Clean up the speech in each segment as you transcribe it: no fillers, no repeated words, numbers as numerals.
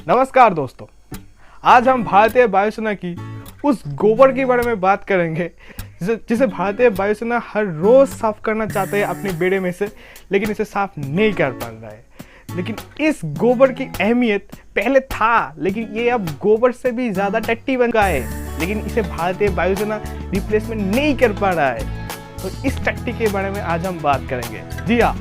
नमस्कार दोस्तों, आज हम भारतीय वायुसेना की उस गोबर के बारे में बात करेंगे जिसे भारतीय वायुसेना हर रोज साफ करना चाहते हैं अपने बेड़े में से, लेकिन इसे साफ नहीं कर पा रहा है। लेकिन इस गोबर की अहमियत पहले था, लेकिन ये अब गोबर से भी ज्यादा टट्टी बन गया है, लेकिन इसे भारतीय वायुसेना रिप्लेसमेंट नहीं कर पा रहा है। तो इस टट्टी के बारे में आज हम बात करेंगे। जी हाँ,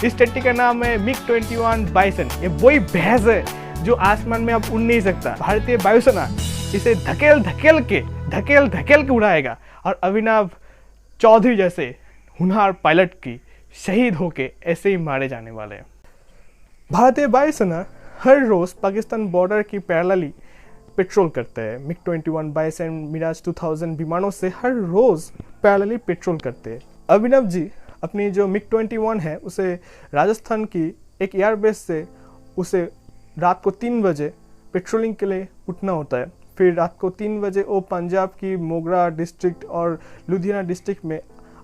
इस टट्टी का नाम है MiG-21 बाइसन। ये वही भैंस है जो आसमान में अब उड़ नहीं सकता। भारतीय वायुसेना इसे धकेल धकेल के उड़ाएगा और अभिनव चौधरी जैसे होनहार पायलट की शहीद होके ऐसे ही मारे जाने वाले हैं। भारतीय वायुसेना हर रोज पाकिस्तान बॉर्डर की पैरेलली पेट्रोल करते हैं। MiG-21 बाइसन मिराज 2000 विमानों से हर रोज पैरेलली पेट्रोल करते हैं। अभिनव जी अपनी जो MiG-21 है उसे राजस्थान की एक एयरबेस से उसे रात को 3 बजे पेट्रोलिंग के लिए उठना होता है। फिर रात को 3 बजे वो पंजाब की मोगरा डिस्ट्रिक्ट और लुधियाना डिस्ट्रिक्ट में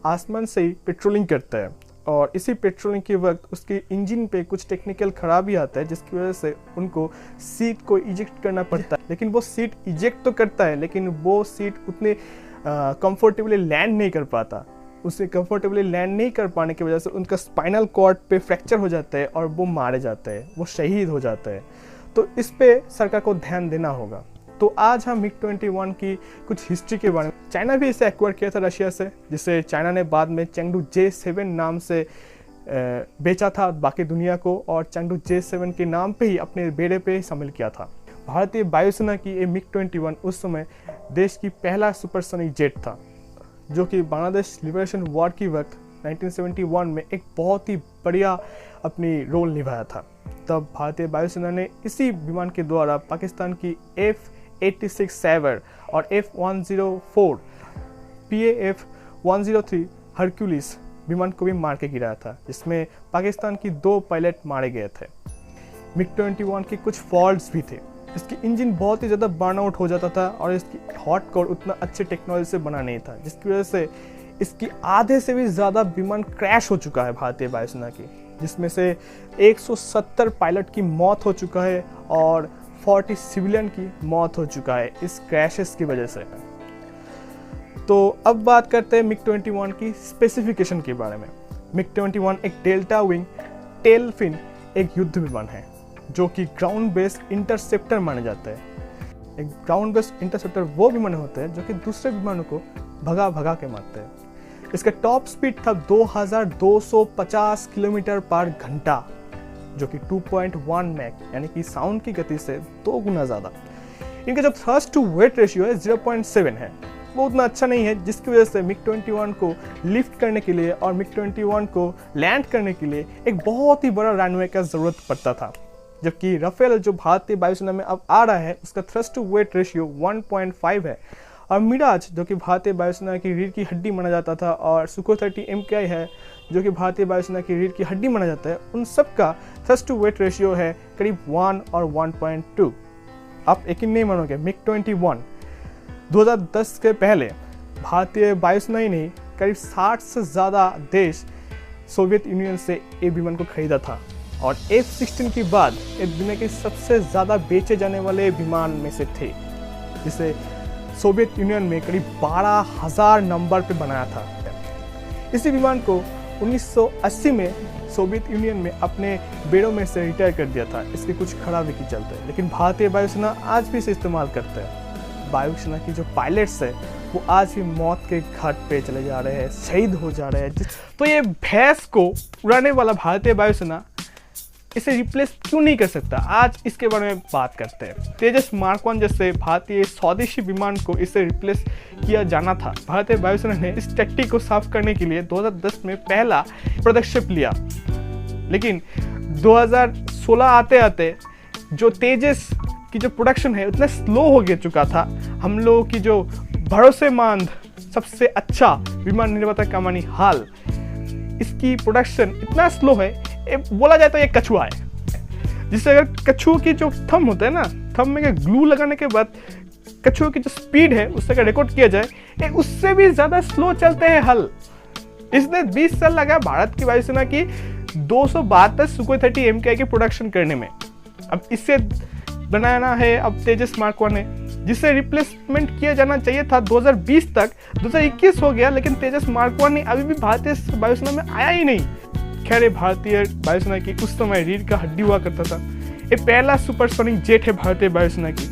आसमान से ही पेट्रोलिंग करता है। और इसी पेट्रोलिंग के वक्त उसके इंजन पे कुछ टेक्निकल खराबी आता है, जिसकी वजह से उनको सीट को इजेक्ट करना पड़ता है। लेकिन वो सीट इजेक्ट तो करता है, लेकिन वो सीट उतने कंफर्टेबली लैंड नहीं कर पाता। उसे कंफर्टेबली लैंड नहीं कर पाने की वजह से उनका स्पाइनल कॉर्ड पे फ्रैक्चर हो जाता है और वो मारे जाते हैं, वो शहीद हो जाता है। तो इस पे सरकार को ध्यान देना होगा। तो आज हम MiG-21 की कुछ हिस्ट्री के बारे में, चाइना भी इसे एक्वायर किया था रशिया से, जिसे चाइना ने बाद में चेंगडू J7 नाम से बेचा था बाकी दुनिया को, और चेंगडू J7 के नाम पे ही अपने बेड़े पे ही शामिल किया था। भारतीय वायुसेना की ये MiG-21 उस समय देश की पहला सुपरसोनिक जेट था, जो कि बांग्लादेश लिबरेशन वॉर की वक्त 1971 में एक बहुत ही बढ़िया अपनी रोल निभाया था। तब भारतीय वायुसेना ने इसी विमान के द्वारा पाकिस्तान की F-86 सैवर और F-104 PAF-103 हरक्यूलिस विमान को भी मार के गिराया था, जिसमें पाकिस्तान की 2 पायलट मारे गए थे। MiG-21 के कुछ फॉल्ट्स भी थे। इसकी इंजन बहुत ही ज़्यादा बर्न आउट हो जाता था और इसकी हॉट कोर उतना अच्छे टेक्नोलॉजी से बना नहीं था, जिसकी वजह से इसकी आधे से भी ज़्यादा विमान क्रैश हो चुका है भारतीय वायुसेना की, जिसमें से 170 पायलट की मौत हो चुका है और 40 सिविलियन की मौत हो चुका है इस क्रैशेस की वजह से। तो अब बात करते हैं MiG-21 की स्पेसिफिकेशन के बारे में। MiG-21 एक डेल्टा विंग टेल फिन एक युद्ध विमान है, जो कि ग्राउंड बेस्ड इंटरसेप्टर माने जाते हैं। एक ग्राउंड बेस्ड इंटरसेप्टर वो विमान होते हैं जो कि दूसरे विमानों को भगा के मारते हैं। इसका टॉप स्पीड था 2250 किलोमीटर पर घंटा, जो कि 2.1 मैक यानी कि साउंड की गति से 2 गुना ज़्यादा। इनका जो थ्रस्ट टू वेट रेशियो है 0.7 है, वो उतना अच्छा नहीं है, जिसकी वजह से MiG-21 को लिफ्ट करने के लिए और MiG-21 को लैंड करने के लिए एक बहुत ही बड़ा रनवे का ज़रूरत पड़ता था। जबकि राफेल जो भारतीय वायुसेना में अब आ रहा है उसका थ्रस्ट टू वेट रेशियो 1.5 है, और मिराज जो कि भारतीय वायुसेना की रीढ़ की हड्डी माना जाता था, और सुखोई 30 MKI है जो कि भारतीय वायुसेना की रीढ़ की हड्डी माना जाता है, उन सब का थ्रस्ट टू वेट रेशियो है करीब 1 और 1.2। आप यकीन नहीं मानोगे, MiG-21 2010 के पहले भारतीय वायुसेना ही नहीं, करीब 60 से ज़्यादा देश सोवियत यूनियन से ये विमान को खरीदा था, और F-16 के बाद ये दुनिया के सबसे ज़्यादा बेचे जाने वाले विमान में से थे, जिसे सोवियत यूनियन में करीब 12,000 नंबर पे बनाया था। इसी विमान को 1980 में सोवियत यूनियन में अपने बेड़ों में से रिटायर कर दिया था, इसके कुछ खराबी के चलते। लेकिन भारतीय वायुसेना आज भी इसे इस्तेमाल करते हैं। वायुसेना की जो पायलट्स है वो आज भी मौत के घाट पे चले जा रहे हैं, शहीद हो जा रहे हैं। तो ये भैंस को उड़ाने वाला भारतीय वायुसेना इसे रिप्लेस क्यों नहीं कर सकता, आज इसके बारे में बात करते हैं। तेजस मार्क 1 जैसे भारतीय स्वदेशी विमान को इसे रिप्लेस किया जाना था। भारतीय वायुसेना ने इस टट्टी को साफ करने के लिए 2010 में पहला पदक्षेप लिया, लेकिन 2016 आते आते जो तेजस की जो प्रोडक्शन है उतना स्लो हो गया चुका था। हम लोगों की जो भरोसेमंद सबसे अच्छा विमान निर्माता कंपनी हाल, इसकी प्रोडक्शन इतना स्लो है, बोला जाए तो ये कछुआ है। जिससे अगर कछुओं की जो थंब होता है ना, थंब में ग्लू लगाने के बाद कछुओं की जो स्पीड है उससे अगर रिकॉर्ड किया जाए, उससे भी ज्यादा स्लो चलते हैं हल। इसने 20 साल लगा भारत की वायुसेना की 272 सुखोई 30 MKI की प्रोडक्शन करने में। अब इससे बनाना है अब तेजस मार्क 1 है, जिसे रिप्लेसमेंट किया जाना चाहिए था 2020 तक। 2021 हो गया, लेकिन तेजस मार्क 1 ने अभी भी भारतीय वायुसेना में आया ही नहीं। खैर, भारतीय वायुसेना की उस समय रीढ़ का हड्डी हुआ करता था। ये पहला सुपरसोनिक जेट है भारतीय वायुसेना की।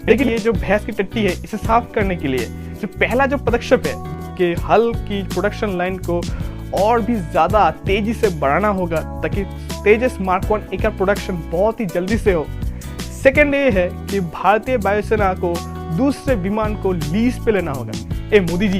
लेकिन ये जो भैंस की टट्टी है, इसे साफ करने के लिए जो पहला जो पदक्षेप है कि हल की प्रोडक्शन लाइन को और भी ज़्यादा तेजी से बढ़ाना होगा, ताकि तेजस मार्क 1 का प्रोडक्शन बहुत ही जल्दी से हो। सेकेंड ये है कि भारतीय वायुसेना को दूसरे विमान को लीज पे लेना होगा। मोदी जी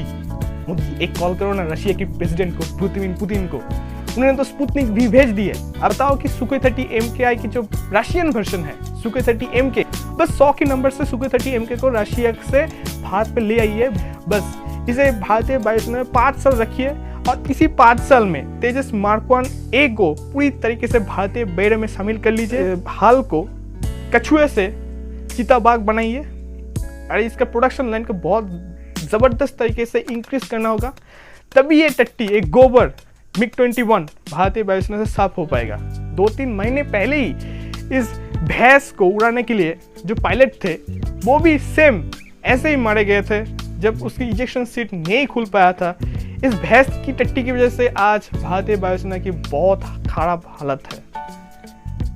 एक कॉल करो ना रशिया के प्रेसिडेंट को, पुतिन को। उन्होंने तो स्पुतनिक भी भेज दी है। अब बताओ कि सुखोई 30 MKI की जो रशियन वर्जन है, सुखोई 30 MK, बस 100 के नंबर से सुखोई 30 MK को रशिया से भारत पे ले आइए। बस इसे भारतीय वायुसेना में 5 साल रखिए, और इसी 5 साल में तेजस मार्क 1A को पूरी तरीके से भारतीय बेड़े में शामिल कर लीजिए। हाल को कछुए से चीताबाग बनाइए, और इसका प्रोडक्शन लाइन को बहुत ज़बरदस्त तरीके से इंक्रीज करना होगा, तभी ये टट्टी, एक गोबर MiG-21 भारतीय वायुसेना से साफ हो पाएगा। 2-3 महीने पहले ही इस भैंस को उड़ाने के लिए जो पायलट थे, वो भी सेम ऐसे ही मारे गए थे जब उसकी इजेक्शन सीट नहीं खुल पाया था। इस भैंस की टट्टी की वजह से आज भारतीय वायुसेना की बहुत खराब हालत है,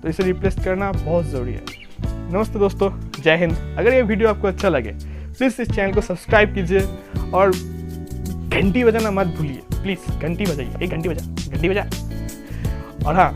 तो इसे रिप्लेस करना बहुत ज़रूरी है। नमस्ते दोस्तों, जय हिंद। अगर ये वीडियो आपको अच्छा लगे, प्लीज़ इस चैनल को सब्सक्राइब कीजिए और घंटी बजाना मत भूलिए। प्लीज़ घंटी बजाइए, एक घंटी बजा। और हाँ,